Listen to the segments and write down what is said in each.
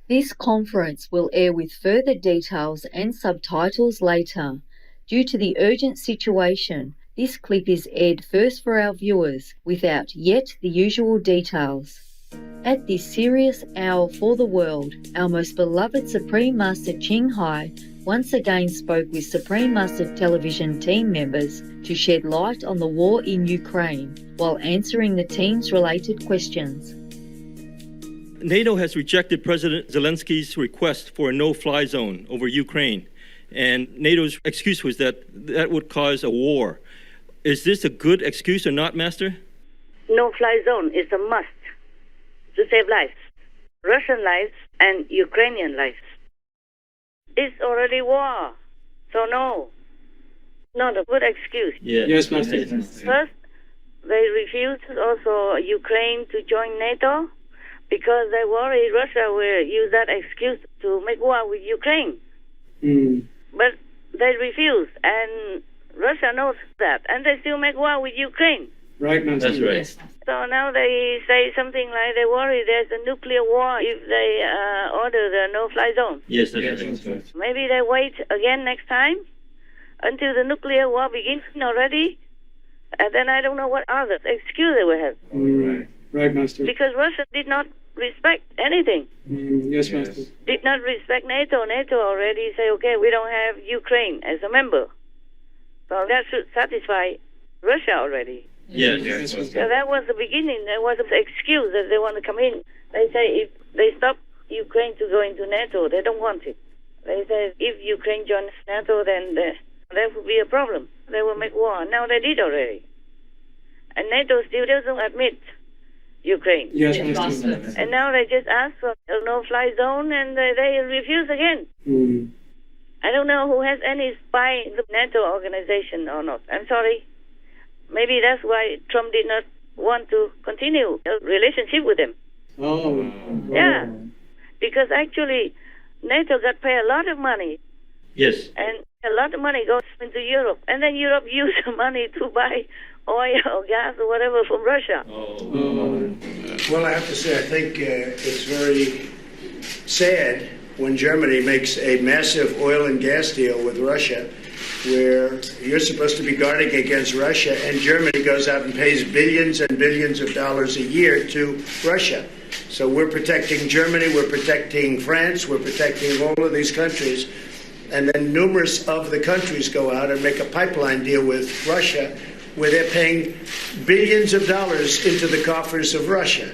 This conference will air with further details and subtitles later. Due to the urgent situation, this clip is aired first for our viewers without yet the usual details. At this serious hour for the world, our most beloved Supreme Master Ching Hai once again spoke with Supreme Master Television team members to shed light on the war in Ukraine while answering the team's related questions. NATO has rejected President Zelensky's request for a no-fly zone over Ukraine, and NATO's excuse was that that would cause a war. Is this a good excuse or not, Master? No-fly zone is a must to save lives, Russian lives and Ukrainian lives. It's already war, so no, not a good excuse. Yes, Master. First, they refused also Ukraine to join NATO because they worry Russia will use that excuse to make war with Ukraine. But they refused, and Russia knows that, and they still make war with Ukraine. Right, Master. That's right. So now they say something like they worry there's a nuclear war if they order the no-fly zone. Yes, that's right. Maybe they wait again next time until the nuclear war begins already, and then I don't know what other excuse they will have. Right, Master. Because Russia did not respect anything. Yes, Master. Did not respect NATO. NATO already say, okay, we don't have Ukraine as a member. So that should satisfy Russia already. Yes. So that was the beginning. There was an excuse that they want to come in. They say if they stop Ukraine to go into NATO, they don't want it. They say if Ukraine joins NATO, then there will be a problem. They will make war. Now they did already. And NATO still doesn't admit Ukraine. Yes, Master. And now they just ask for a no-fly zone, and they refuse again. I don't know who has any spy in the NATO organization or not. I'm sorry. Maybe that's why Trump did not want to continue a relationship with them. Yeah, because actually NATO got paid a lot of money. Yes. And a lot of money goes into Europe, and then Europe used the money to buy oil or gas or whatever from Russia. Well, I have to say, I think it's very sad when Germany makes a massive oil and gas deal with Russia, where you're supposed to be guarding against Russia, and Germany goes out and pays billions and billions of dollars a year to Russia. So we're protecting Germany, we're protecting France, we're protecting all of these countries, and then numerous of the countries go out and make a pipeline deal with Russia, where they're paying billions of dollars into the coffers of Russia.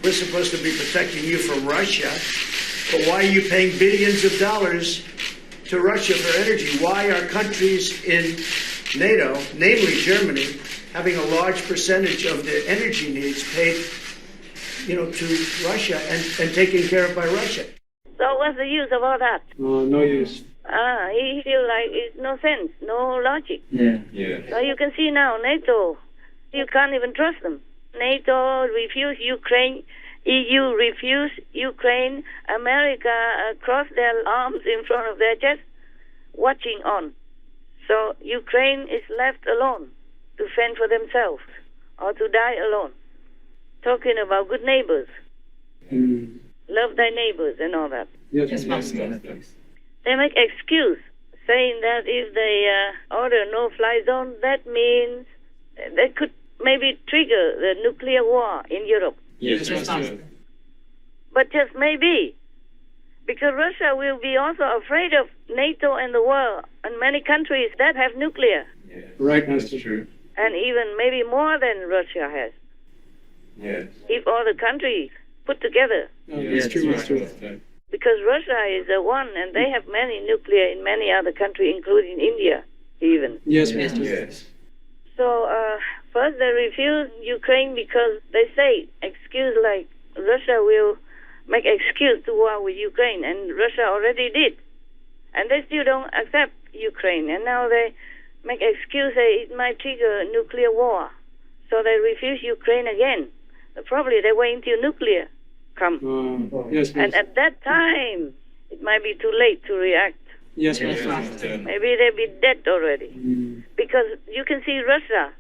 We're supposed to be protecting you from Russia, but why are you paying billions of dollars to Russia for energy? Why are countries in NATO, namely Germany, having a large percentage of their energy needs paid, to Russia and taken care of by Russia? So what's the use of all that? No use. He feels like it's no sense, no logic. Yeah. So you can see now, NATO, you can't even trust them. NATO refused Ukraine, EU refused Ukraine, America crossed their arms in front of their chest, watching on. So Ukraine is left alone to fend for themselves or to die alone. Talking about good neighbors. Love thy neighbors and all that. Yes, They make excuse saying that if they order no-fly zone, that means they could maybe trigger the nuclear war in Europe. Yes. But just maybe, because Russia will be also afraid of NATO and the world and many countries that have nuclear. Right, Master. True. And even maybe more than Russia has. Yes. If all the countries put together. That's true, Master. Because Russia is the one, and they have many nuclear in many other countries, including India, even. Yes, Master. Yes. So first they refuse Ukraine because they say excuse like Russia will make excuse to war with Ukraine, and Russia already did, and they still don't accept Ukraine, and now they make excuse say it might trigger a nuclear war, so they refuse Ukraine again. Probably they wait until nuclear come, Yes, and at that time it might be too late to react. Yes, Master. Maybe they'll be dead already. Because you can see Russia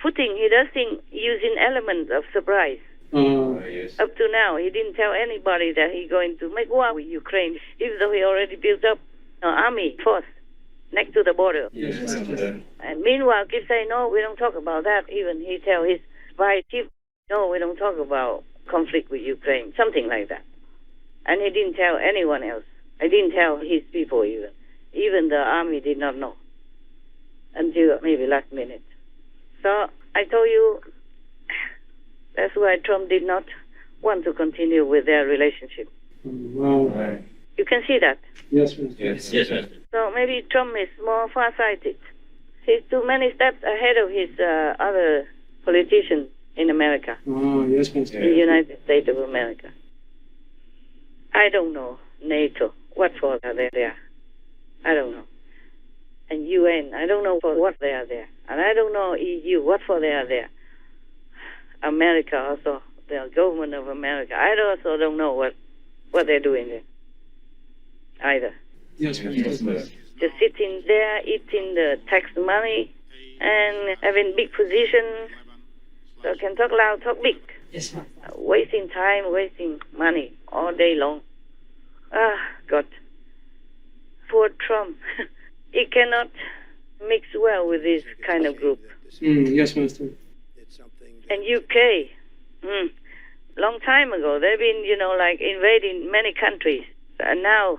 footing, he does things using elements of surprise. Yes. Up to now, he didn't tell anybody that he's going to make war with Ukraine, even though he already built up an army force next to the border. Yes, President. And meanwhile, keep saying, no, we don't talk about that. Even he tell his vice chief, no, we don't talk about conflict with Ukraine, something like that. And he didn't tell anyone else. I didn't tell his people even. Even the army did not know until maybe last minute. So I told you that's why Trump did not want to continue with their relationship. Wow. Right. You can see that. Yes, President. Yes, yes, President. So maybe Trump is more far-sighted. He's too many steps ahead of his other politicians in America, Oh, yes, President. in the United States of America. I don't know NATO. What for are they there? I don't know. And UN, I don't know for what they are there. And I don't know EU, what for they are there. America also, the government of America. I also don't know what they're doing there either. Yes, President. Just sitting there, eating the tax money, and having big positions. So can talk loud, talk big. Yes, ma'am. Wasting time, wasting money all day long. Ah, God. Poor Trump. He cannot mix well with this kind of group. Yes, Master. And UK, long time ago, they've been, like invading many countries. And now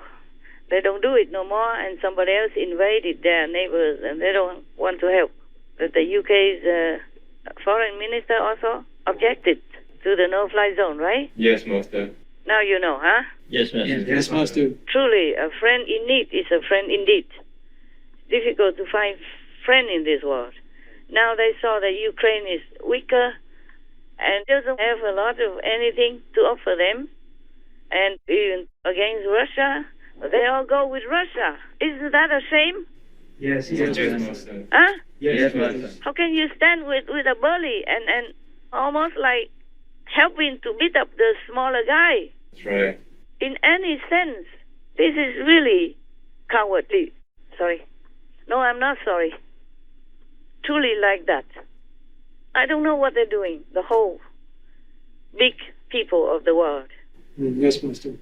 they don't do it no more, and somebody else invaded their neighbors, and they don't want to help. But the UK's foreign minister also objected to the no-fly zone, right? Yes, Master. Now you know, huh? Yes, Master. Yes, Master. Truly, a friend in need is a friend indeed. It's difficult to find friend in this world. Now they saw that Ukraine is weaker and doesn't have a lot of anything to offer them, and even against Russia, they all go with Russia. Isn't that a shame? Yes, yes, Master. Huh? Yes, Master. How can you stand with a bully and almost like helping to beat up the smaller guy? That's right. In any sense, this is really cowardly. Sorry. No, I'm not sorry. Truly like that. I don't know what they're doing, the whole big people of the world. Yes, Master.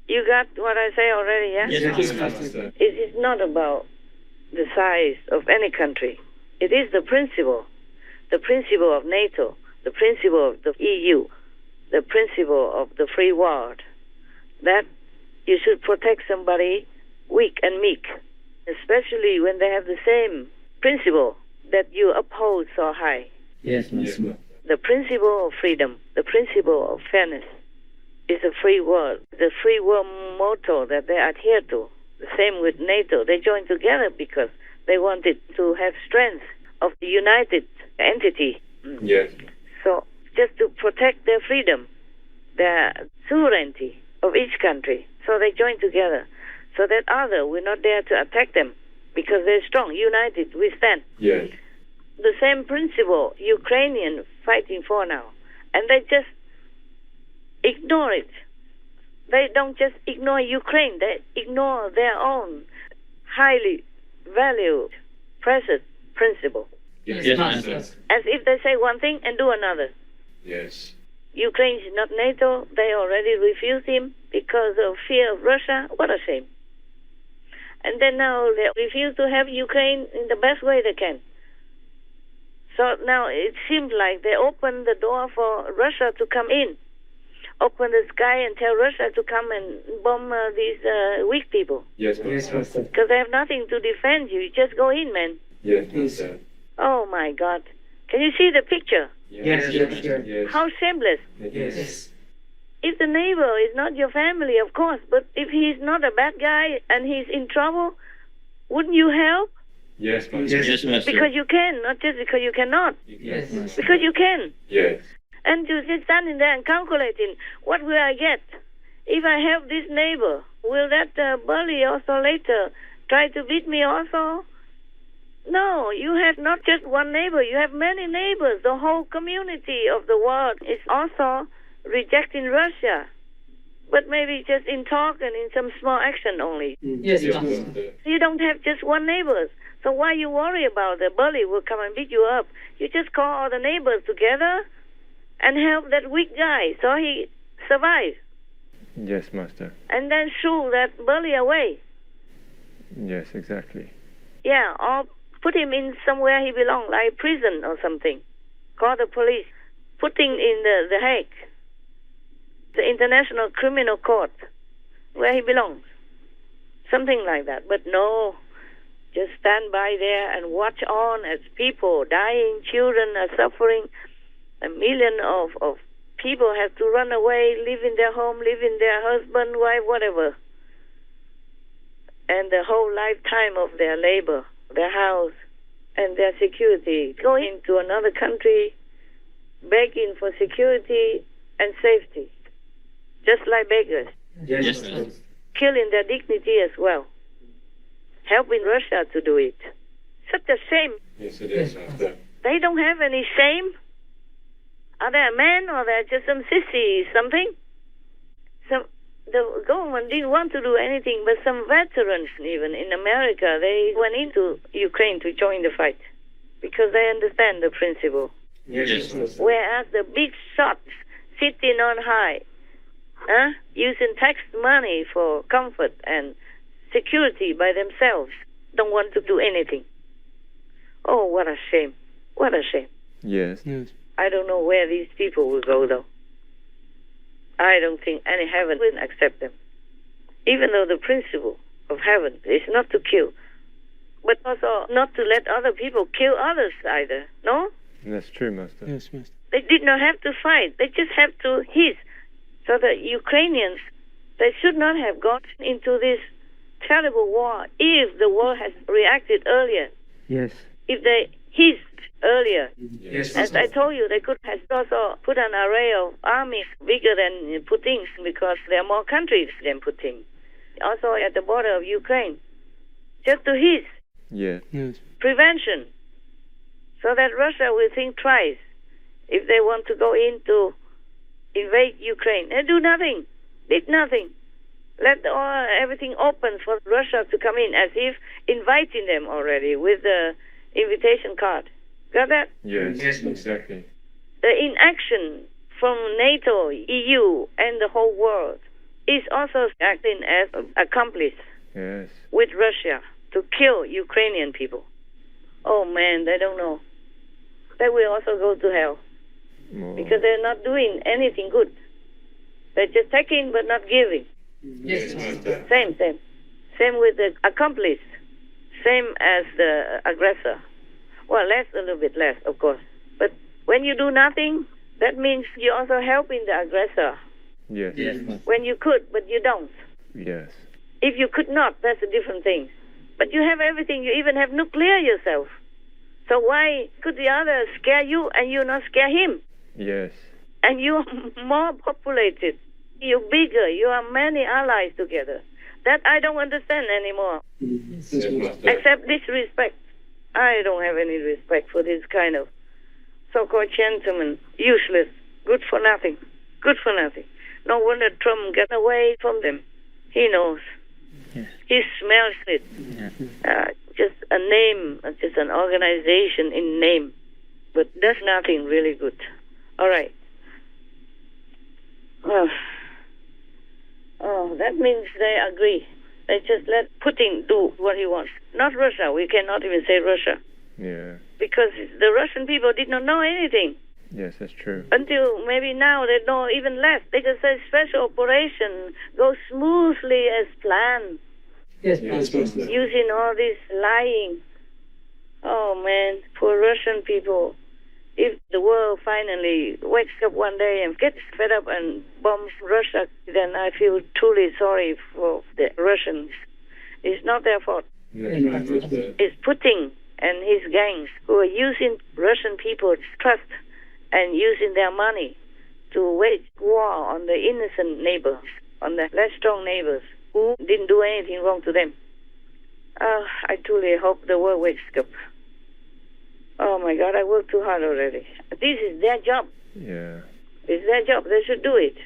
You got what I say already, yeah? Yes, Master. It is not about the size of any country. It is the principle of NATO, the principle of the EU, the principle of the free world, that you should protect somebody weak and meek, especially when they have the same principle that you uphold so high. Yes, Master. The principle of freedom, the principle of fairness is a free world, the free world motto that they adhere to. The same with NATO. They joined together because they wanted to have strength of the united entity. Yes. So just to protect their freedom, their sovereignty of each country. So they joined together so that other will not dare to attack them because they're strong, united, we stand. Yes. The same principle Ukrainian fighting for now. And they just ignore it. They don't just ignore Ukraine, they ignore their own highly valued, precious principle. Yes, Master. As if they say one thing and do another. Yes. Ukraine is not NATO. They already refused him because of fear of Russia. What a shame. And then now they refuse to have Ukraine in the best way they can. So now it seems like they open the door for Russia to come in. Open the sky and tell Russia to come and bomb these weak people. Yes, Master. Because they have nothing to defend you. You just go in, man. Yes, Master. Oh, my God. Can you see the picture? Yes, Yes. How shameless. Yes. If the neighbor is not your family, of course, but if he's not a bad guy and he's in trouble, wouldn't you help? Yes, Master. Yes, Master. Because you can, not just because you cannot. Yes, Master. Because you can. Yes. And you just standing there and calculating, what will I get? If I help this neighbor, will that bully also later try to beat me also? No, you have not just one neighbor, you have many neighbors. The whole community of the world is also rejecting Russia. But maybe just in talk and in some small action only. Yes, Master. You don't have just one neighbor. So why you worry about the bully will come and beat you up? You just call all the neighbors together and help that weak guy so he survives. Yes, Master. And then shoo that bully away. Yes, exactly. Yeah, or put him in somewhere he belongs, like prison or something. Call the police. Put him in the Hague, the International Criminal Court, where he belongs. Something like that. But no, just stand by there and watch on as people dying, children are suffering. A million of people have to run away, live in their home, live in their husband, wife, whatever. And the whole lifetime of their labor, their house, and their security. Go into another country, begging for security and safety. Just like beggars. Yes, Master. Killing their dignity as well. Helping Russia to do it. Such a shame. Yes, it is, Master. They don't have any shame. Are they a man or they're just some sissy something? The government didn't want to do anything, but some veterans, even in America, they went into Ukraine to join the fight because they understand the principle. Yes, Master. Whereas the big shots sitting on high, using tax money for comfort and security by themselves, don't want to do anything. Oh, what a shame. What a shame. Yes. I don't know where these people will go, though. I don't think any heaven will accept them. Even though the principle of heaven is not to kill, but also not to let other people kill others either. No? That's true, Master. Yes, Master. They did not have to fight. They just have to hit. So the Ukrainians, they should not have gone into this terrible war if the world has reacted earlier. Yes. If they hissed earlier. Yes, As I told you, they could have also put an array of armies bigger than Putin's because there are more countries than Putin. Also at the border of Ukraine. Just to hiss. Yeah. Yes. Prevention. So that Russia will think twice if they want to go in to invade Ukraine. They do nothing. Did nothing. Let everything open for Russia to come in as if inviting them already with the invitation card. Got that? Yes, Yes, Master. exactly. The inaction from NATO, EU, and the whole world is also acting as accomplice Yes. with Russia to kill Ukrainian people. Oh man, they don't know. They will also go to hell More. because they're not doing anything good. They're just taking but not giving. Yes, Master. Same with the accomplice. Same as the aggressor. Well, a little bit less, of course. But when you do nothing, that means you're also helping the aggressor. Yes. Yes, Master. When you could, but you don't. Yes. If you could not, that's a different thing. But you have everything. You even have nuclear yourself. So why could the other scare you and you not scare him? Yes. And you're more populated. You're bigger. You are many allies together. That I don't understand anymore. Yes, Yes, Master. Master. Except disrespect. I don't have any respect for this kind of so-called gentleman. Useless. Good for nothing. Good for nothing. No wonder Trump got away from them. He knows. Yes. He smells it. Yeah. Just a name, just an organization in name, but does nothing really good. All right. Oh, that means they agree. They just let Putin do what he wants. Not Russia. We cannot even say Russia. Yeah. Because the Russian people did not know anything. Yes, that's true. Until maybe now they know even less. They just say special operation goes smoothly as planned. Yes, Yes, Master. Master. Using all this lying. Oh man, poor Russian people. If the world finally wakes up one day and gets fed up and bombs Russia, then I feel truly sorry for the Russians. It's not their fault. That's right, Master. It's Putin and his gangs who are using Russian people's trust and using their money to wage war on the innocent neighbors, on the less strong neighbors who didn't do anything wrong to them. I truly hope the world wakes up. Oh my God, I worked too hard already. This is their job. Yeah. It's their job. They should do it.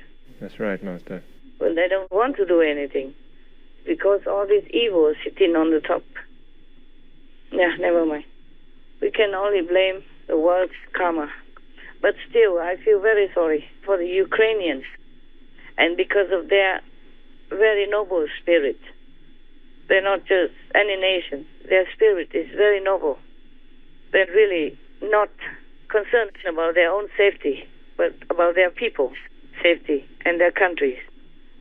That's right, Master. Well, they don't want to do anything because all this evil is sitting on the top. Yeah, never mind. We can only blame the world's karma. But still, I feel very sorry for the Ukrainians, and because of their very noble spirit. They're not just any nation. Their spirit is very noble. They're really not concerned about their own safety, but about their people's safety and their countries.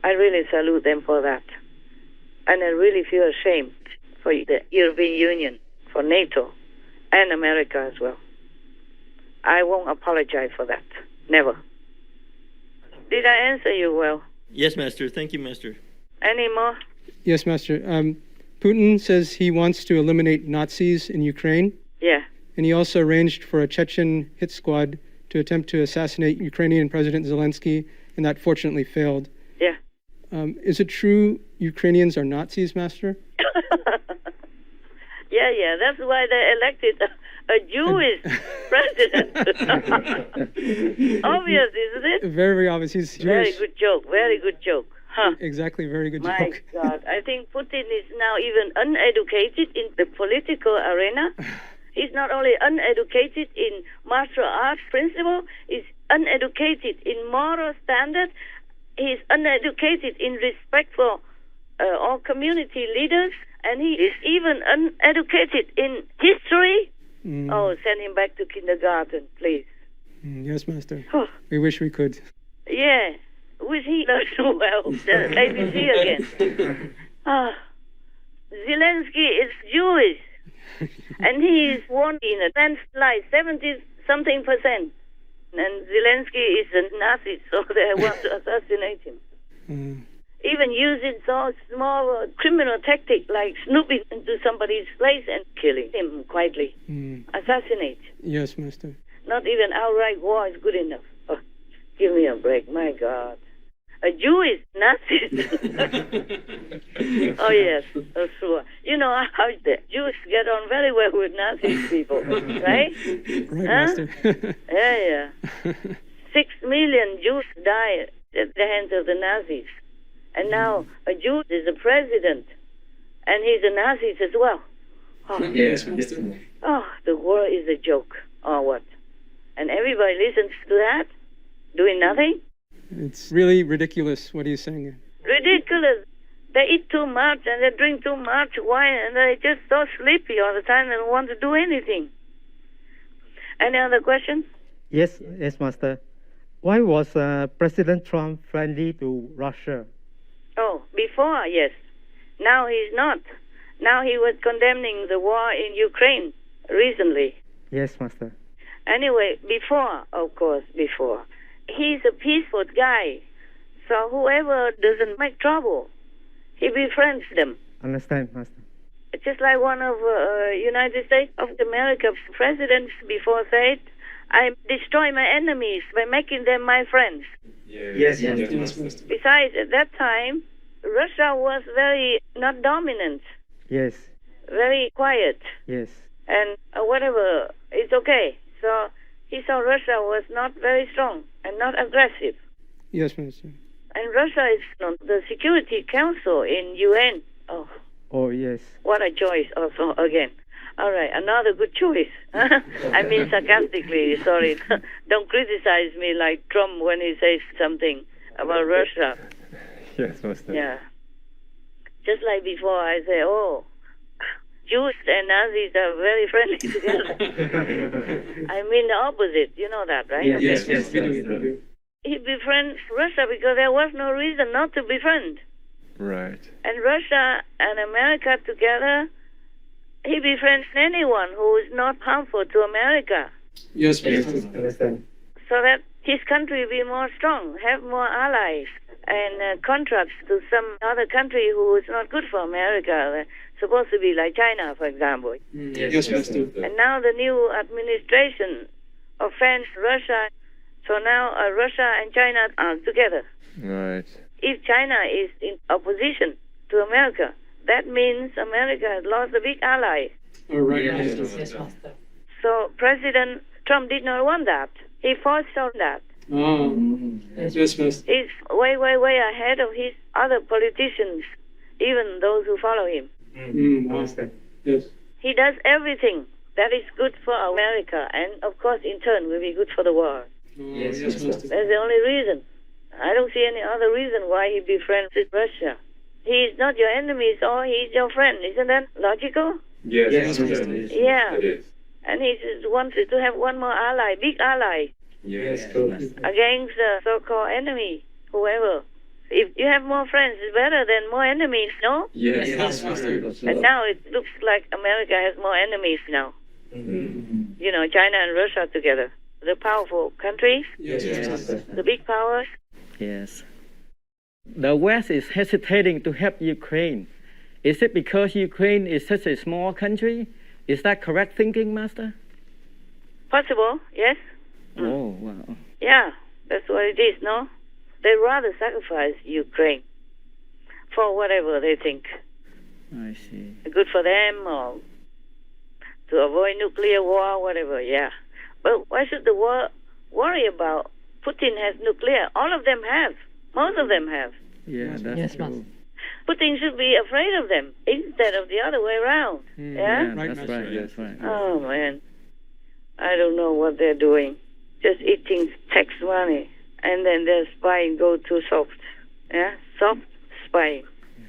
I really salute them for that. And I really feel ashamed for the European Union, for NATO, and America as well. I won't apologize for that. Never. Did I answer you well? Yes, Master. Thank you, Master. Any more? Yes, Master. Putin says he wants to eliminate Nazis in Ukraine, Yeah. and he also arranged for a Chechen hit squad to attempt to assassinate Ukrainian President Zelensky, and that fortunately failed. Yeah. Is it true Ukrainians are Nazis, Master? Yeah. That's why they elected a Jewish president. Obvious, isn't it? Very, very obvious. He's Jewish. Very good joke. Very good joke. Huh. Exactly, very good My joke. God. I think Putin is now even uneducated in the political arena. He's not only uneducated in martial arts principle, he's uneducated in moral standard. He's uneducated in respect for all community leaders, and he is even uneducated in history. Oh, send him back to kindergarten, please. Yes, Master. Oh. We wish we could. Yeah, wish he learned well. The ABC again. Zelensky is Jewish, and he is won in a landslide, 70-something%. And Zelensky is a Nazi, so they want to assassinate him. Even using so small criminal tactic like snooping into somebody's place and killing him quietly. Assassinate. Yes, Master. Not even outright war is good enough. Oh, give me a break, my God. A Jewish Nazi. Oh, yes, that's true. You know how the Jews get on very well with Nazi people, right? Right, Master. Yeah. 6 million Jews died at the hands of the Nazis. And now a Jew is a president, and he's a Nazi as well. Oh, Yes, Master. oh, the world is a joke, or what? And everybody listens to that, doing nothing? It's really ridiculous what he's saying. Ridiculous. They eat too much and they drink too much wine and they're just so sleepy all the time and don't want to do anything. Any other questions? Yes, Master. Why was President Trump friendly to Russia? Oh, before, yes. Now he's not. Now he was condemning the war in Ukraine recently. Yes, Master. Anyway, before, of course, before. He's a peaceful guy. So whoever doesn't make trouble, he befriends them. Understand, Master. Just like one of United States of America presidents before said, I destroy my enemies by making them my friends. Yes, Besides, at that time, Russia was very not dominant, Yes, very quiet, yes. and whatever, it's okay. So he saw Russia was not very strong and not aggressive. Yes, Master. And Russia is on the Security Council in UN. Oh, yes. What a choice also again. All right, another good choice. I mean sarcastically, sorry. Don't criticize me like Trump when he says something about Russia. Yes, Master. Yeah. Just like before, I say, Jews and Nazis are very friendly together. I mean the opposite. You know that, right? Yes. He befriends Russia because there was no reason not to befriend. Right. And Russia and America together, he befriends anyone who is not harmful to America. Yes, Master. Understand. So that his country will be more strong, have more allies, and contracts to some other country who is not good for America. Supposed to be like China, for example. Yes, Master. And now the new administration offends Russia. So now Russia and China are together. Right. If China is in opposition to America, that means America has lost a big ally. All right, Yes, Master. Master. So President Trump did not want that. He foresaw that. Yes, Master. He's way, way, way ahead of his other politicians, even those who follow him. Master. Yes. He does everything That is good for America, and of course, in turn, will be good for the world. Yes, That's the only reason. I don't see any other reason why he be friends with Russia. He is not your enemy, so he is your friend. Isn't that logical? Yes, Yeah. it is. And he just wanted to have one more ally, big ally, Yes, against the so-called enemy, whoever. If you have more friends, it's better than more enemies, no? yes. And now it looks like America has more enemies now. Mm-hmm. You know, China and Russia together. The powerful countries, the big powers. Yes. The West is hesitating to help Ukraine. Is it because Ukraine is such a small country? Is that correct thinking, Master? Possible, yes. Oh, wow. Yeah, that's what it is, no? They rather sacrifice Ukraine for whatever they think. I see. Good for them or to avoid nuclear war, whatever, yeah. But why should the world worry about Putin has nuclear? All of them have. Most of them have. Yeah, that's true. Putin should be afraid of them instead of the other way around. Yeah? That's right. Oh, man. I don't know what they're doing. Just eating tax money. And then their spying go too soft. Yeah? Soft spying.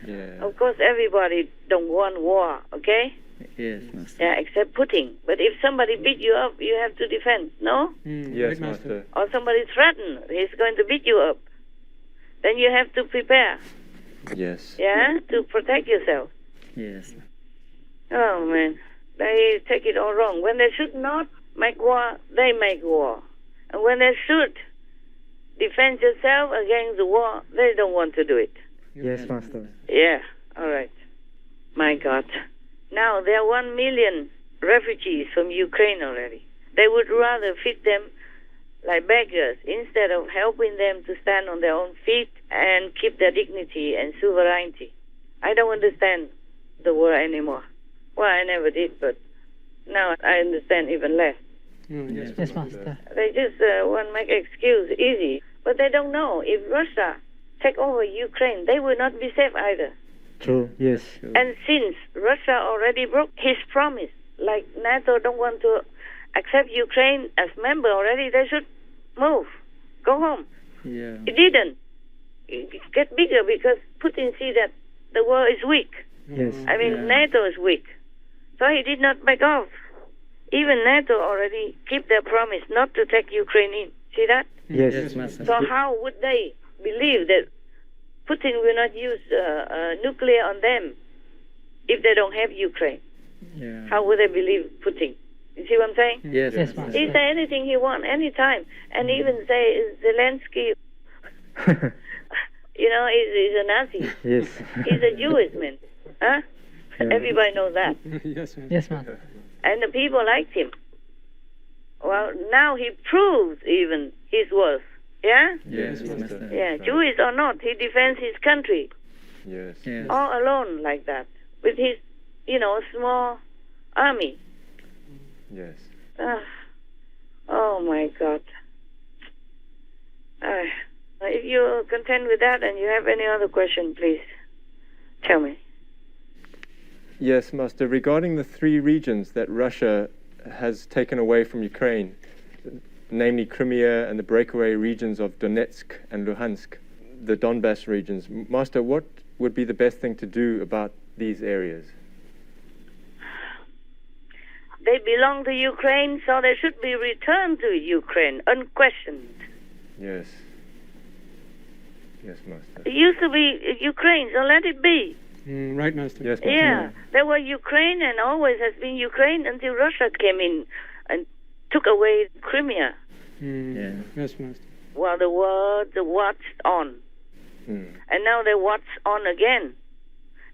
Yeah. Of course, everybody don't want war, okay? Yes, Master. Yeah, except Putin. But if somebody beat you up, you have to defend, no? Yes, Master. Or somebody threaten, he's going to beat you up. Then you have to prepare, Yes. yeah, to protect yourself. Yes. Oh, man. They take it all wrong. When they should not make war, they make war. And when they should defend yourself against the war, they don't want to do it. Yes, Master. Yeah, all right. My God. Now, there are 1 million refugees from Ukraine already. They would rather feed them like beggars instead of helping them to stand on their own feet and keep their dignity and sovereignty. I don't understand the war anymore. Well, I never did, but now I understand even less. Yes, Master. They just want to make excuse easy, but they don't know if Russia take over Ukraine, they will not be safe either. True, yes. And since Russia already broke his promise, like NATO don't want to accept Ukraine as member already, they should move, go home. Yeah. It didn't. It get bigger because Putin see that the world is weak. Yes. I mean, NATO is weak. So he did not back off. Even NATO already keep their promise not to take Ukraine in. See that? Yes, Master. So how would they believe that Putin will not use nuclear on them if they don't have Ukraine? Yeah. How would they believe Putin? You see what I'm saying? Yes, Master. He say anything he want, anytime. And even say Zelensky, you know, he's a Nazi. Yes. He's a Jewish man. Huh? Everybody knows that. Yes, Master. And the people liked him. Well, now he proves even his worth. Yeah? Yes, Master. Yeah, Jewish or not, he defends his country Yes. Yes. all alone like that with his, small army. Yes. Oh, my God. If you're content with that and you have any other question, please tell me. Yes, Master. Regarding the 3 regions that Russia has taken away from Ukraine, namely Crimea and the breakaway regions of Donetsk and Luhansk, the Donbass regions, Master, what would be the best thing to do about these areas? They belong to Ukraine, so they should be returned to Ukraine, unquestioned. Yes. Yes, Master. It used to be Ukraine, so let it be. Right, Master. Yes, Master. Yeah, there was Ukraine and always has been Ukraine until Russia came in and took away Crimea. Yes, Master. Well, the world watched on. And now they watch on again.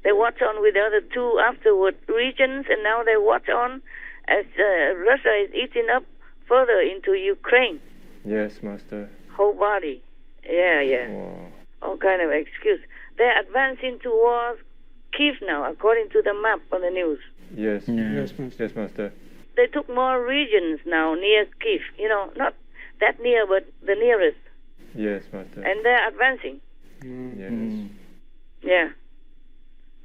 They watch on with the other 2 afterward regions, and now they watch on as Russia is eating up further into Ukraine. Yes, Master. Whole body. Yeah. Wow. All kind of excuse. They're advancing towards Kiev now, according to the map on the news. Yes. Yes, Master. Yes, Master. They took more regions now near Kiev. Not that near, but the nearest. Yes, Master. And they're advancing. Yes. Yeah.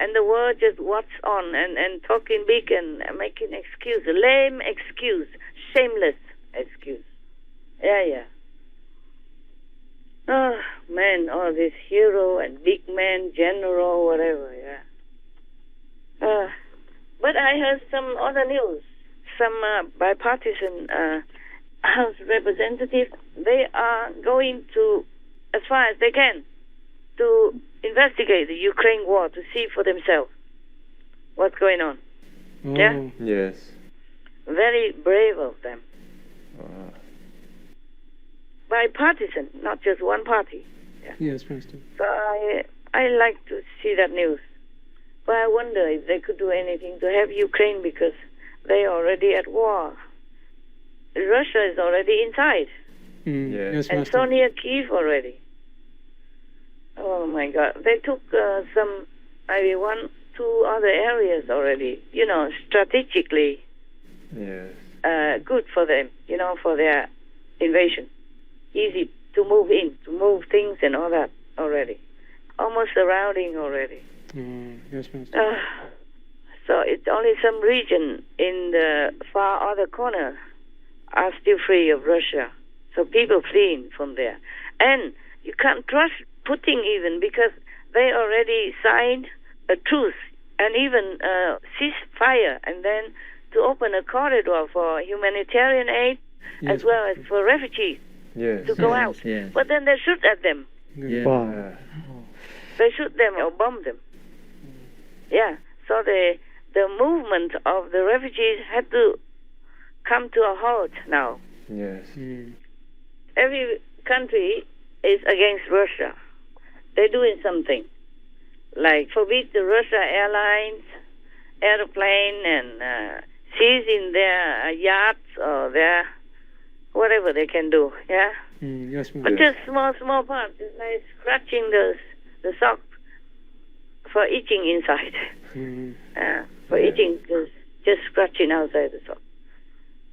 And the world just what's on and talking big and making excuse, lame excuse, shameless excuse. Yeah. Oh, man, all this hero and big man, general, whatever, yeah. But I heard some other news. Some bipartisan House representatives, they are going to, as far as they can, to investigate the Ukraine war to see for themselves what's going on. Oh. Yeah? Yes. Very brave of them. Bipartisan, not just one party. Yeah. Yes, Master. So I like to see that news. But I wonder if they could do anything to help Ukraine because they are already at war. Russia is already inside. Yes, And Master. so near Kyiv already. Oh my God. They took some, maybe 1-2 other areas already, strategically Yes. good for them, for their invasion. Easy to move in, to move things and all that already. Almost surrounding already. Yes, Master. So it's only some region in the far other corner are still free of Russia. So people fleeing from there. And you can't trust Putin even because they already signed a truce and even ceasefire and then to open a corridor for humanitarian aid as well as for refugees Yes. to go out. Yes. But then they shoot at them. Yeah. They shoot them or bomb them. Yeah. So the movement of the refugees had to come to a halt now. Yes. Every country is against Russia. They're doing something. Like forbid the Russia airlines, airplane, and seizing their yachts or their whatever they can do. Yeah. Yes, Master. But just small parts. It's like scratching the sock for itching inside. For itching, just scratching outside the sock.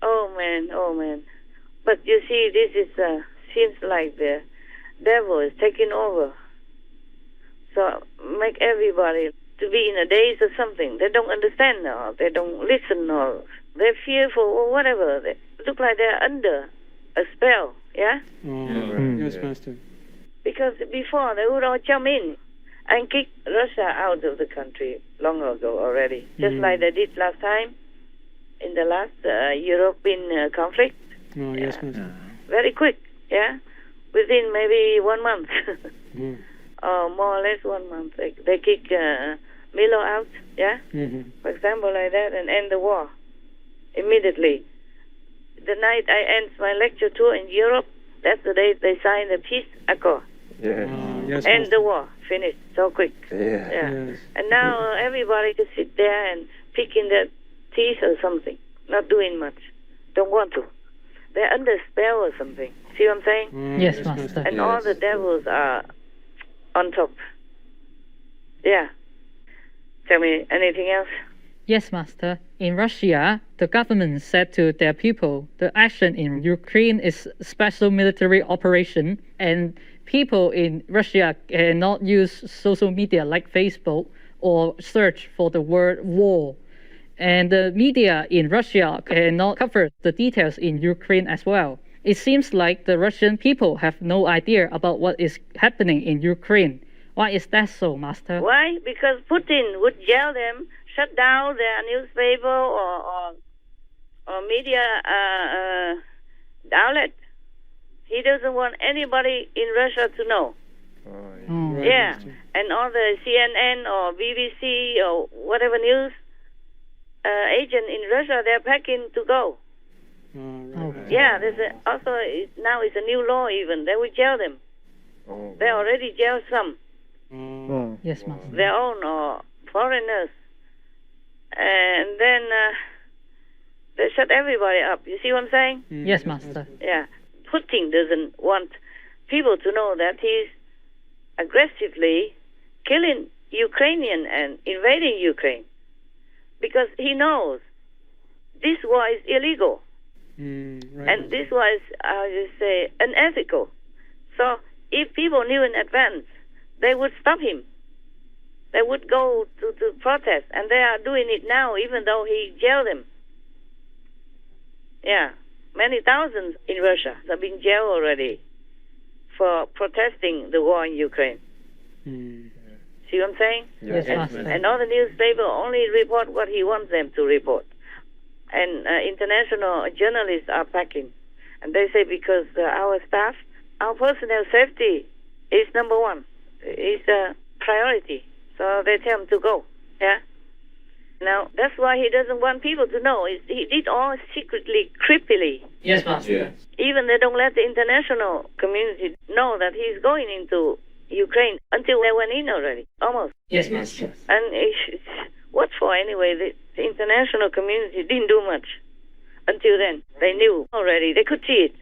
Oh man. But you see, this is seems like the devil is taking over. So make everybody to be in a daze or something. They don't understand or they don't listen or they're fearful or whatever. They look like they're under a spell. Yeah. Yes, Master. Because before they would all jump in and kick Russia out of the country long ago already, just like they did last time in the last European conflict. Yes, Master. Very quick, yeah, within maybe 1 month, or more or less 1 month. They kick Milo out, yeah, for example, like that, and end the war immediately. The night I end my lecture tour in Europe, that's the day they sign the peace accord. Yes. Yes, End Master. the war, finished, so quick. Yeah. Yes. And now everybody just sit there and picking their teeth or something, not doing much, don't want to. They're under spell or something. See what I'm saying? Yes, Master. And all the devils are on top. Yeah. Tell me anything else? Yes, Master. In Russia, the government said to their people the action in Ukraine is a special military operation, and people in Russia cannot use social media like Facebook or search for the word war. And the media in Russia cannot cover the details in Ukraine as well. It seems like the Russian people have no idea about what is happening in Ukraine. Why is that so, Master? Why? Because Putin would yell them, shut down their newspaper or media outlet. He doesn't want anybody in Russia to know. Right, Yeah, Master. and all the CNN or BBC or whatever news agent in Russia, they're packing to go. Right. Yeah, there's now it's a new law even. They will jail them. They already jailed some, Yes, Master. their own or foreigners. And then they shut everybody up. You see what I'm saying? Yes, Master. Yeah. Putin doesn't want people to know that he's aggressively killing Ukrainian and invading Ukraine. Because he knows this war is illegal. Right. And this was, I just say, unethical. So if people knew in advance, they would stop him. They would go to protest, and they are doing it now, even though he jailed them. Yeah, many thousands in Russia have been jailed already for protesting the war in Ukraine. See what I'm saying? Yes, Master. And all the newspapers only report what he wants them to report. And international journalists are packing. And they say because our staff, our personnel safety is number one. It's a priority. So they tell him to go. Yeah? Now, that's why he doesn't want people to know. He did all secretly, creepily. Yes, Master. Yes. Even they don't let the international community know that he's going into Ukraine until they went in already, almost. Yes, Master. And what for anyway? The international community didn't do much until then. They knew already. They could see it,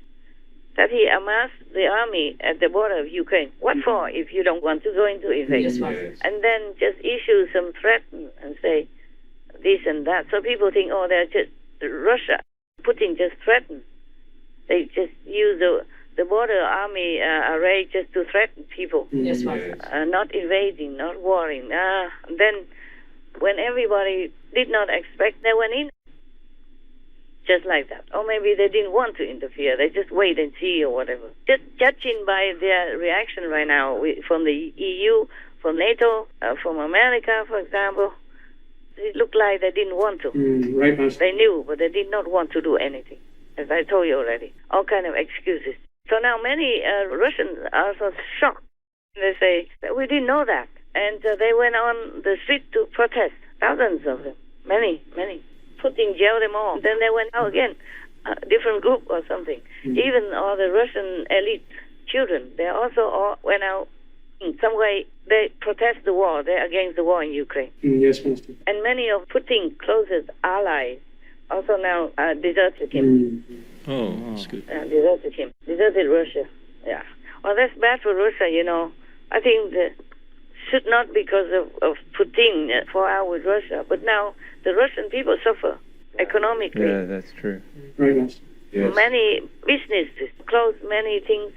that he amassed the army at the border of Ukraine. What for if you don't want to go into invade? Yes, Master. Yes. And then just issue some threat and say this and that. So people think, oh, they're just Russia. Putin just threatened. They just use the border army array just to threaten people. Yes, Master. Not invading, not warring. Then when everybody did not expect, they went in just like that. Or maybe they didn't want to interfere. They just wait and see or whatever. Just judging by their reaction right now from the EU, from NATO, from America, for example, it looked like they didn't want to. Right, Master. They knew, but they did not want to do anything, as I told you already. All kind of excuses. So now many Russians are so shocked. They say, we didn't know that. And they went on the street to protest. Thousands of them. Many. Putin jailed them all. Then they went out again. A different group or something. Even all the Russian elite children, they also all went out. In some way, they protest the war. They're against the war in Ukraine. Yes, Master. And many of Putin's closest allies also now deserted him. Oh, that's good. Deserted Russia. Yeah. Well, that's bad for Russia, you know. I think that should not because of Putin fall out with Russia, but now the Russian people suffer economically. Yeah, that's true. Right, Master. Yes. Many businesses closed, many things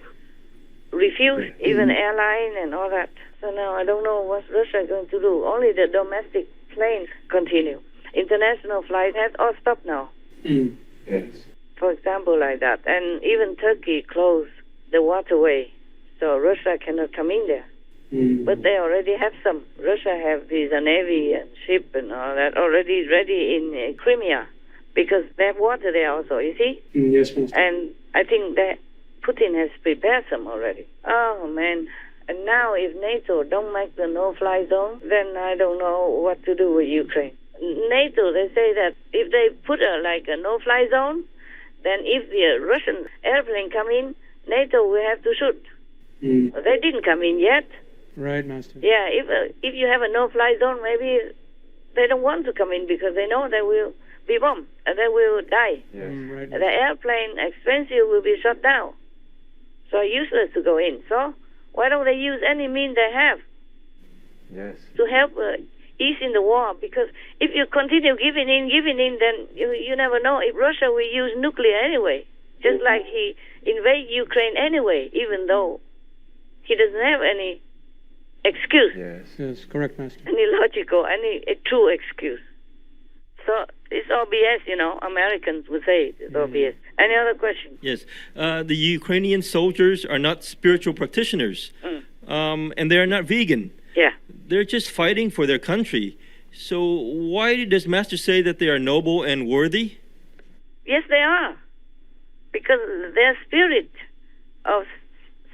refused, even airline and all that. So now I don't know what Russia is going to do. Only the domestic planes continue. International flights have all stopped now. Yes. For example, like that. And even Turkey closed the waterway, so Russia cannot come in there. But they already have some. Russia have this navy and ship and all that already ready in Crimea because they have water there also, you see? Yes, Master. And I think that Putin has prepared some already. Oh, man. And now if NATO don't make the no-fly zone, then I don't know what to do with Ukraine. NATO, they say that if they put a no-fly zone, then if the Russian airplane come in, NATO will have to shoot. They didn't come in yet. Right, Master. Yeah, if you have a no-fly zone, maybe they don't want to come in because they know they will be bombed and they will die. Yes. Right. The airplane expensive will be shut down. So useless to go in. So why don't they use any means they have Yes. to help ease in the war? Because if you continue giving in, then you never know if Russia will use nuclear anyway. Just like he invade Ukraine anyway, even though he doesn't have any excuse, Yes, correct, Master. any logical, any true excuse. So it's all BS, you know. Americans would say it's all BS. Any other question? Yes. The Ukrainian soldiers are not spiritual practitioners, and they're not vegan. Yeah. They're just fighting for their country. So why does Master say that they are noble and worthy? Yes, they are. Because their spirit of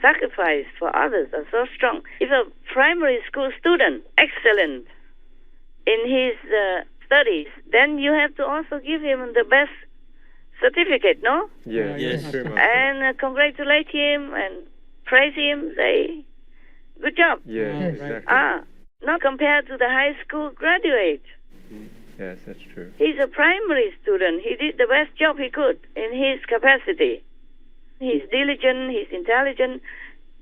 sacrifice for others are so strong. If a primary school student, excellent in his studies, then you have to also give him the best certificate, no? Yes. Yes. That's true, Master. And congratulate him and praise him, say, good job. Yes, exactly. Not compared to the high school graduate. Yes, that's true. He's a primary student. He did the best job he could in his capacity. He's diligent, he's intelligent,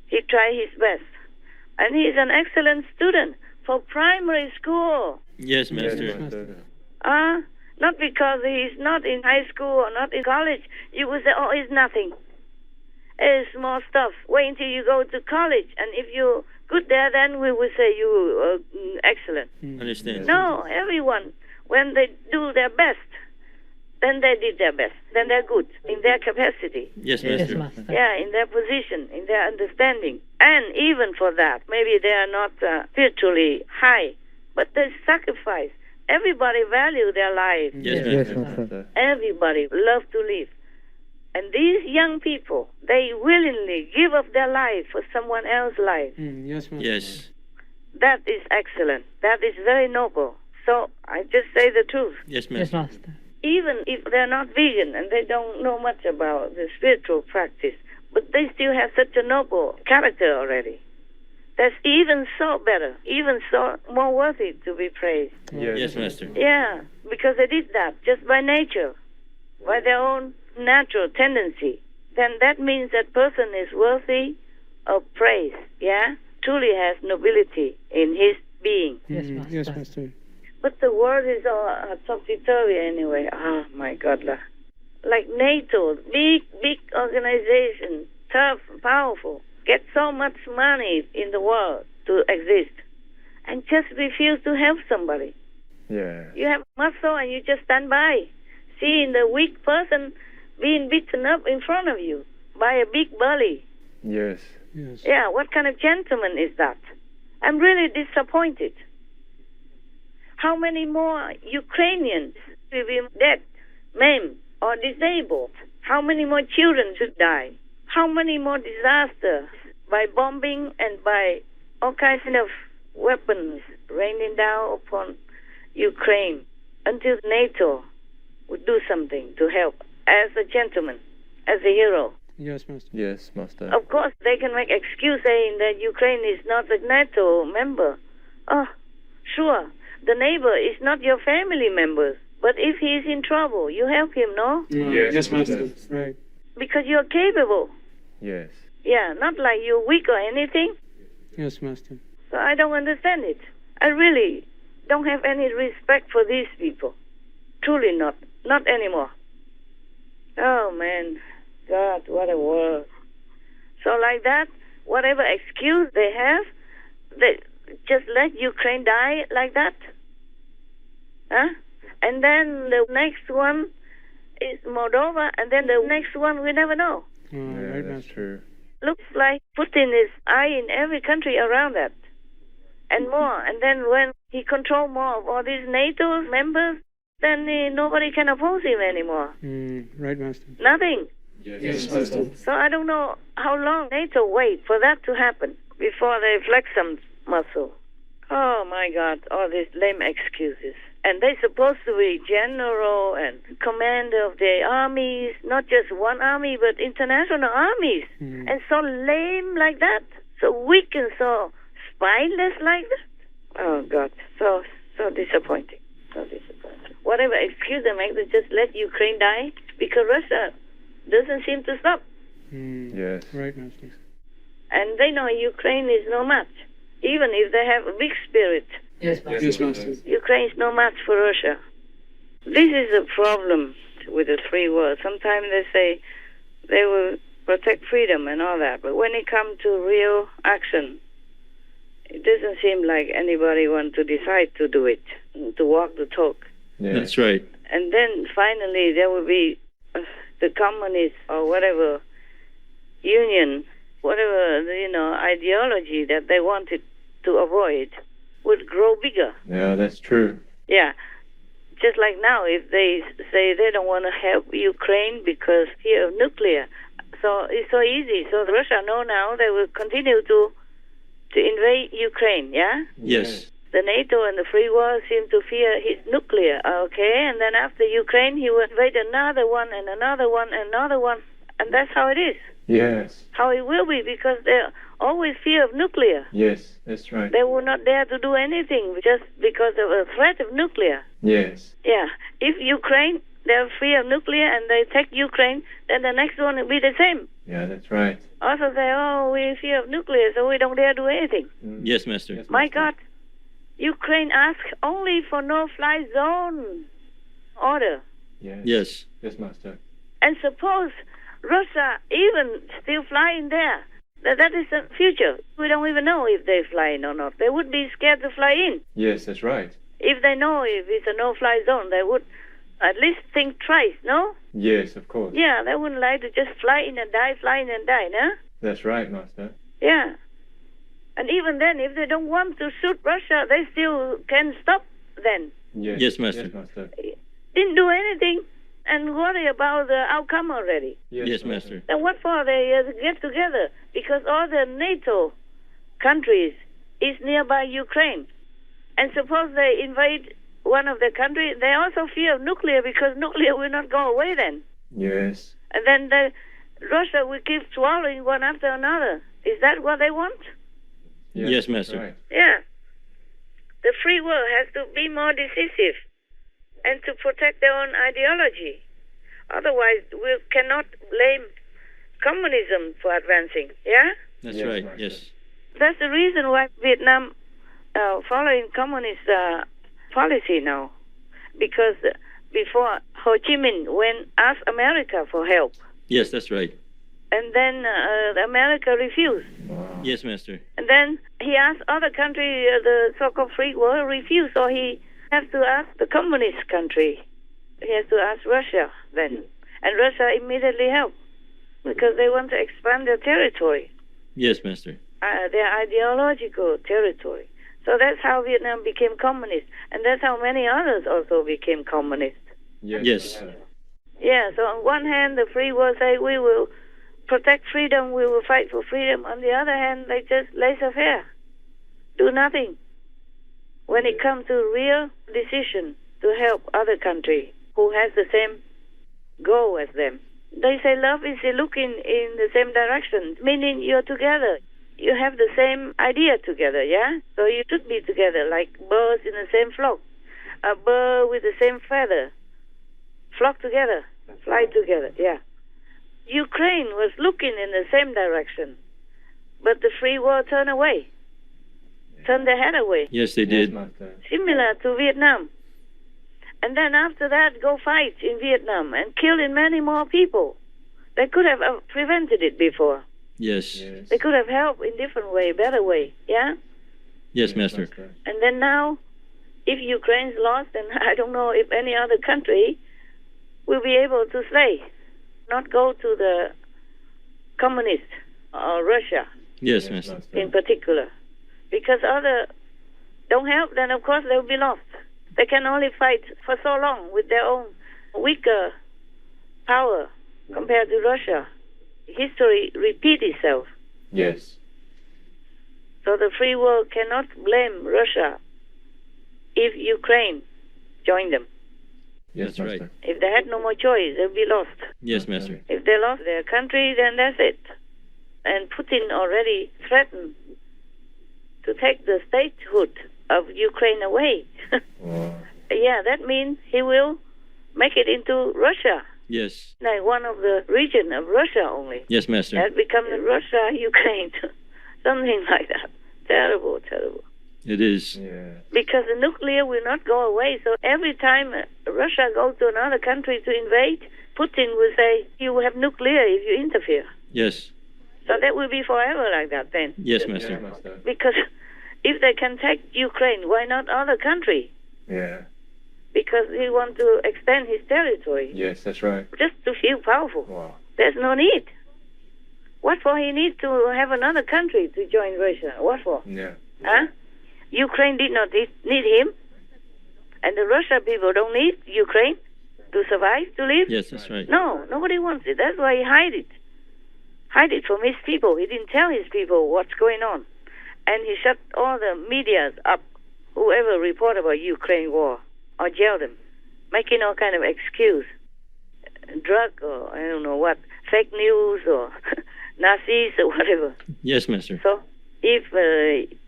he tried his best. And he's an excellent student for primary school. Yes, Master. Yes, Master. Not because he's not in high school or not in college. You would say, oh, it's nothing. It's small stuff. Wait until you go to college. And if you're good there, then we would say you excellent. understand. No, everyone, when they do their best, then they did their best. Then they're good in their capacity. Yes, Yes, Master. Master. Yeah, in their position, in their understanding. And even for that, maybe they are not spiritually high, but they sacrifice. Everybody value their life. Yes, Yes, Master. Master. Everybody love to live. And these young people, they willingly give up their life for someone else's life. Yes, Master. Yes. That is excellent. That is very noble. So I just say the truth. Yes, Yes, Master. Master. Even if they're not vegan and they don't know much about the spiritual practice, but they still have such a noble character already. That's even so better, even so more worthy to be praised. Yes, Master. Yeah, because they did that just by nature, by their own natural tendency. Then that means that person is worthy of praise, yeah? Truly has nobility in his being. Yes, Master. Yes, Master. But the world is all topsy-turvy anyway. Oh, my God. Like NATO, big organization, tough, powerful, get so much money in the world to exist and just refuse to help somebody. Yeah. You have muscle and you just stand by, seeing the weak person being beaten up in front of you by a big bully. Yes. Yes. Yeah, what kind of gentleman is that? I'm really disappointed. How many more Ukrainians will be dead, maimed, or disabled? How many more children should die? How many more disasters by bombing and by all kinds of weapons raining down upon Ukraine until NATO would do something to help as a gentleman, as a hero? Yes, Master. Yes, Master. Of course, they can make excuse saying that Ukraine is not a NATO member. Oh, sure. The neighbor is not your family member. But if he is in trouble, you help him, no? Yes, Master. Right. Because you're capable. Yes. Yeah, not like you're weak or anything. Yes, Master. So I don't understand it. I really don't have any respect for these people. Truly not. Not anymore. Oh, man. God, what a world. So like that, whatever excuse they have, they just let Ukraine die like that? Huh? And then the next one is Moldova, and then the next one we never know. Yeah, That's right, Master. true. Looks like Putin is eyeing every country around that. And more. And then when he controls more of all these NATO members, then nobody can oppose him anymore. Right, Master. Nothing. Yes, Master. So I don't know how long NATO wait for that to happen before they flex some muscle. Oh, my God, all these lame excuses. And they're supposed to be general and commander of the armies, not just one army, but international armies. And so lame like that, so weak and so spineless like that. Oh, God, so disappointing. So disappointing. Whatever excuse they make, they just let Ukraine die because Russia doesn't seem to stop. Yes. Right, Master. And they know Ukraine is no match. Even if they have a big spirit, Yes, Master. Yes, Master. Ukraine is no match for Russia. This is a problem with the free world. Sometimes they say they will protect freedom and all that, but when it comes to real action, it doesn't seem like anybody wants to decide to do it, to walk the talk. Yeah. That's right. And then finally there will be the communist or whatever union, whatever, ideology that they wanted to avoid would grow bigger. Yeah, that's true. Yeah. Just like now, if they say they don't want to help Ukraine because fear of nuclear, so it's so easy. So Russia know now they will continue to invade Ukraine, yeah? Yes. The NATO and the free world seem to fear his nuclear, okay? And then after Ukraine, he will invade another one and another one and another one. And that's how it is. Yes. How it will be, because they always fear of nuclear. Yes, that's right. They will not dare to do anything just because of a threat of nuclear. Yes. Yeah. If Ukraine, they're fear of nuclear and they take Ukraine, then the next one will be the same. Yeah, that's right. Also say, we fear of nuclear, so we don't dare do anything. Yes, Master. Yes, My Master. God. Ukraine asks only for no-fly zone order. Yes. Yes. Yes, Master. And suppose Russia even still flying there, That is the future. We don't even know if they fly in or not. They would be scared to fly in. Yes, that's right. If they know if it's a no-fly zone, they would at least think twice, no? Yes, of course. Yeah, they wouldn't like to just fly in and die, no? That's right, Master. Yeah. And even then, if they don't want to shoot Russia, they still can stop then. Yes, Master. Yes, Master. Didn't do anything and worry about the outcome already. Yes, Master. Then what for they get together? Because all the NATO countries is nearby Ukraine. And suppose they invade one of the countries, they also fear nuclear because nuclear will not go away then. Yes. And then Russia will keep swallowing one after another. Is that what they want? Yes, Master. Right. Yeah. The free world has to be more decisive and to protect their own ideology. Otherwise, we cannot blame communism for advancing. Yeah? That's Yes, right. Master. Yes. That's the reason why Vietnam following communist policy now. Because before Ho Chi Minh went asked America for help. Yes, that's right. And then America refused. Yes, Master. And then he asked other countries, the so-called free world, refused. So he has to ask the communist country. He has to ask Russia then. And Russia immediately helped because they want to expand their territory, Yes, Master. their ideological territory. So that's how Vietnam became communist. And that's how many others also became communist. Yes. Master. Yeah, so on one hand, the free world say we will protect freedom, we will fight for freedom. On the other hand, they just laissez-faire, do nothing. When it comes to real decision to help other country who has the same goal as them, they say love is looking in the same direction, meaning you're together. You have the same idea together, yeah? So you should be together like birds in the same flock. A bird with the same feather. Flock together, fly together, yeah. Ukraine was looking in the same direction, but the free world turned away, turned their head away, Yes, they Yes, did. Master. similar to Vietnam. And then after that, go fight in Vietnam and killing many more people. They could have prevented it before. Yes. Yes. They could have helped in different way, better way, yeah? Yes, Master. And then now, if Ukraine's lost, then I don't know if any other country will be able to stay, not go to the communist or Russia Yes, Master. in particular. Because other don't help, then of course they'll be lost. They can only fight for so long with their own weaker power compared to Russia. History repeats itself. Yes. So the free world cannot blame Russia if Ukraine joined them. Yes, That's right. Master. If they had no more choice, they'll be lost. Yes, Master. If they lost their country, then that's it. And Putin already threatened to take the statehood of Ukraine away. Wow. Yeah, that means he will make it into Russia, Yes. like one of the region of Russia only. Yes, Master. That becomes Russia, Ukraine, something like that. Terrible, terrible. It is. Yeah. Because the nuclear will not go away. So every time Russia goes to another country to invade, Putin will say, you will have nuclear if you interfere. Yes. So that will be forever like that then. Yes, Yes, Master. Master. Because if they can take Ukraine, why not other country? Yeah. Because he wants to extend his territory Yes, that's right. just to feel powerful. Wow. There's no need. What for he needs to have another country to join Russia? What for? Yeah. Huh? Ukraine did not need him. And the Russian people don't need Ukraine to survive, to live. Yes, that's right. No, nobody wants it. That's why he hide it. Hide it from his people. He didn't tell his people what's going on. And he shut all the media up, whoever report about Ukraine war, or jail them, making all kind of excuse. Drug or I don't know what, fake news or Nazis or whatever. Yes, Master. So if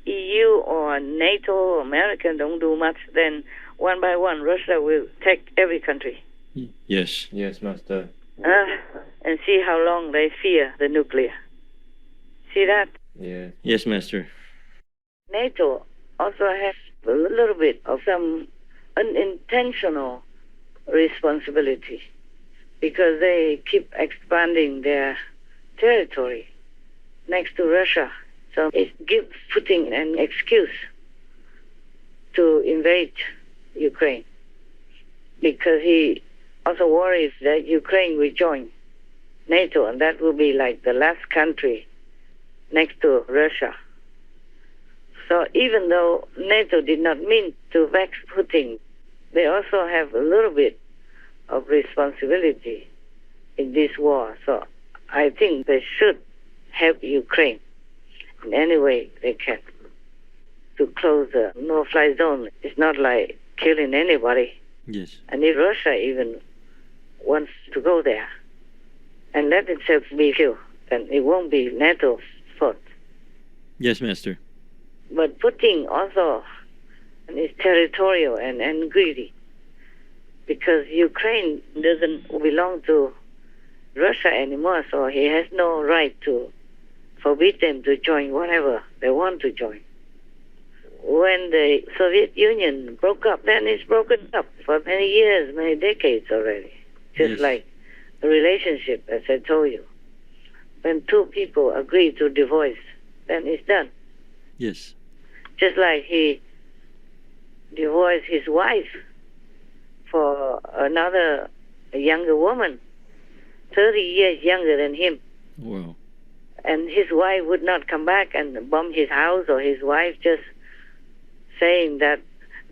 EU or NATO or America don't do much, then one by one Russia will take every country. Yes. Yes, Master. And see how long they fear the nuclear. See that? Yeah. Yes, Master. NATO also has a little bit of some unintentional responsibility because they keep expanding their territory next to Russia. So it gives Putin an excuse to invade Ukraine, because he also worries that Ukraine will join NATO, and that will be like the last country next to Russia. So even though NATO did not mean to vex Putin, they also have a little bit of responsibility in this war. So I think they should help Ukraine in any way they can to close the no-fly zone. It's not like killing anybody. Yes. And if Russia even wants to go there and let itself be killed, then it won't be NATO's fault. Yes, Master. But Putin also is territorial and greedy, because Ukraine doesn't belong to Russia anymore, so he has no right to forbid them to join whatever they want to join. When the Soviet Union broke up, then it's broken up for many years, many decades already. Just Yes. like a relationship, as I told you. When two people agree to divorce, then it's done. Yes. Just like he divorced his wife for another younger woman, 30 years younger than him. Wow. And his wife would not come back and bomb his house, or his wife just saying that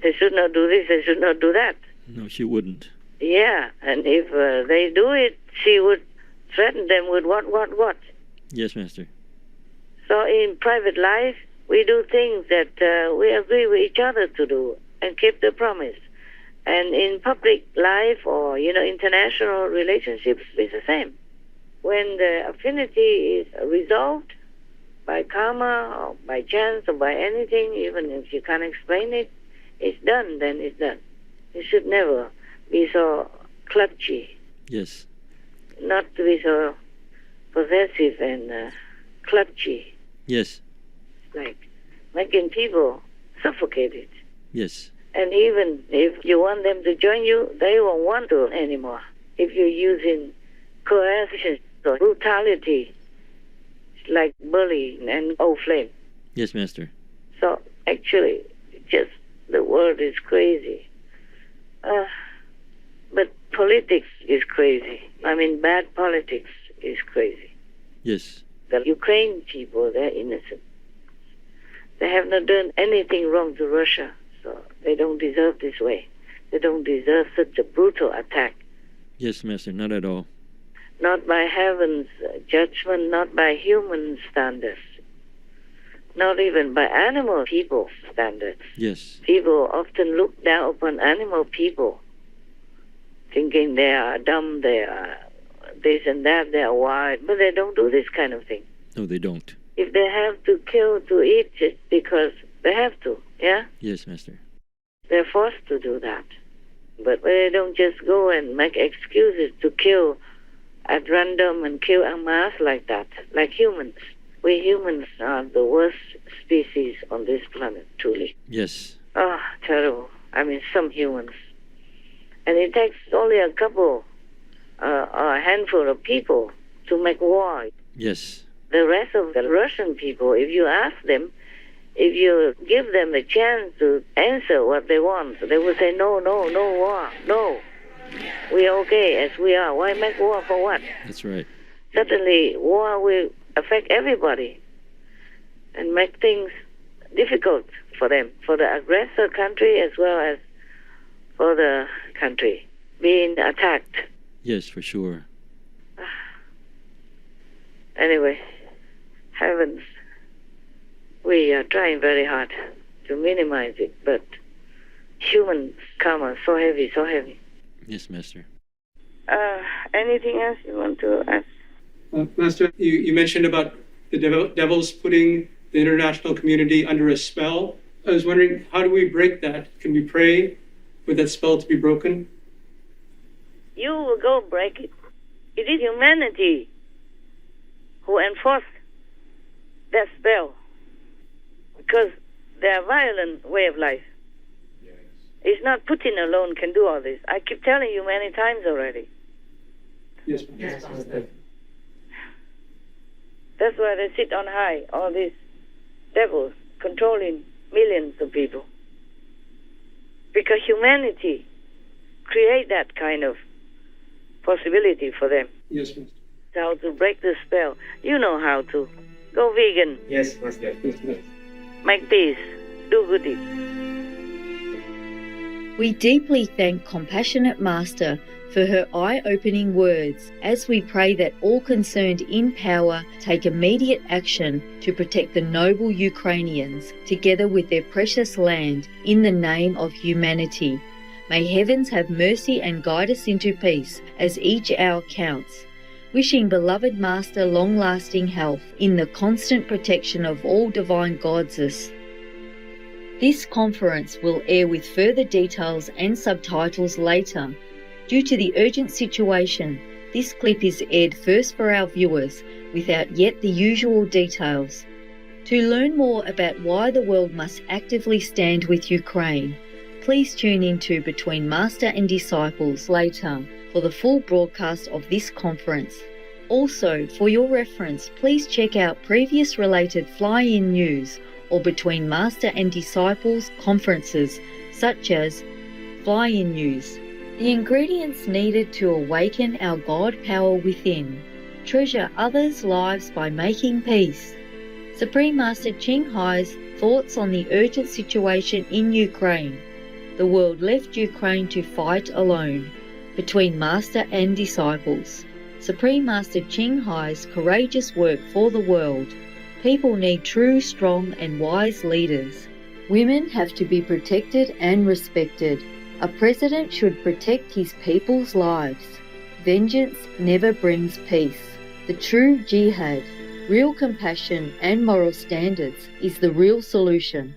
they should not do this, they should not do that. No, she wouldn't. Yeah, and if they do it, she would threaten them with what. Yes, Master. So in private life, we do things that we agree with each other to do and keep the promise. And in public life or, international relationships, it's the same. When the affinity is resolved by karma or by chance or by anything, even if you can't explain it, it's done, then it's done. You should never be so clutchy, Yes. not to be so possessive and clutchy, Yes. like making people suffocated. Yes. And even if you want them to join you, they won't want to anymore. If you're using coercion or brutality, like bullying and old flame. Yes, Master. So actually, just the world is crazy. But politics is crazy. I mean, bad politics is crazy. Yes. The Ukraine people, they're innocent. They have not done anything wrong to Russia, so they don't deserve this way. They don't deserve such a brutal attack. Yes, Master. Not at all. Not by heaven's judgment, not by human standards, not even by animal people standards. Yes. People often look down upon animal people, thinking they are dumb, they are this and that, they are wild, but they don't do this kind of thing. No, they don't. If they have to kill to eat, it's because they have to, yeah? Yes, Master. They're forced to do that. But they don't just go and make excuses to kill at random and kill en masse like that, like humans. We humans are the worst species on this planet, truly. Yes. Oh, terrible. I mean, some humans. And it takes only a couple, a handful of people to make war. Yes. The rest of the Russian people, if you ask them, if you give them the chance to answer what they want, they will say, no war, no. We are okay as we are. Why make war for what? That's right. Suddenly, war will affect everybody and make things difficult for them, for the aggressor country as well as for the country being attacked. Yes, for sure. Anyway, heavens, we are trying very hard to minimize it, but human karma so heavy, so heavy. Yes, Master. Anything else you want to ask? Master, you mentioned about the devils putting the international community under a spell. I was wondering, how do we break that? Can we pray for that spell to be broken? You will go break it. It is humanity who enforced that spell, because their violent way of life. Yes. It's not Putin alone can do all this. I keep telling you many times already. Yes. Yes, Master. That's why they sit on high, all these devils controlling millions of people. Because humanity create that kind of possibility for them. Yes, Master. How to break the spell. You know how to. Go vegan. Yes, Master. Make peace. Do good deeds. We deeply thank Compassionate Master for her eye-opening words as we pray that all concerned in power take immediate action to protect the noble Ukrainians together with their precious land in the name of humanity. May heavens have mercy and guide us into peace as each hour counts. Wishing beloved Master long-lasting health in the constant protection of all divine goddesses. This conference will air with further details and subtitles later. Due to the urgent situation, this clip is aired first for our viewers without yet the usual details. To learn more about why the world must actively stand with Ukraine, please tune into Between Master and Disciples later for the full broadcast of this conference. Also, for your reference, please check out previous related fly-in news or Between Master and Disciples conferences such as fly-in news. The ingredients needed to awaken our God power within. Treasure others' lives by making peace. Supreme Master Ching Hai's thoughts on the urgent situation in Ukraine. The world left Ukraine to fight alone. Between Master and Disciples. Supreme Master Ching Hai's courageous work for the world. People need true, strong and wise leaders. Women have to be protected and respected. A president should protect his people's lives. Vengeance never brings peace. The true jihad, real compassion and moral standards is the real solution.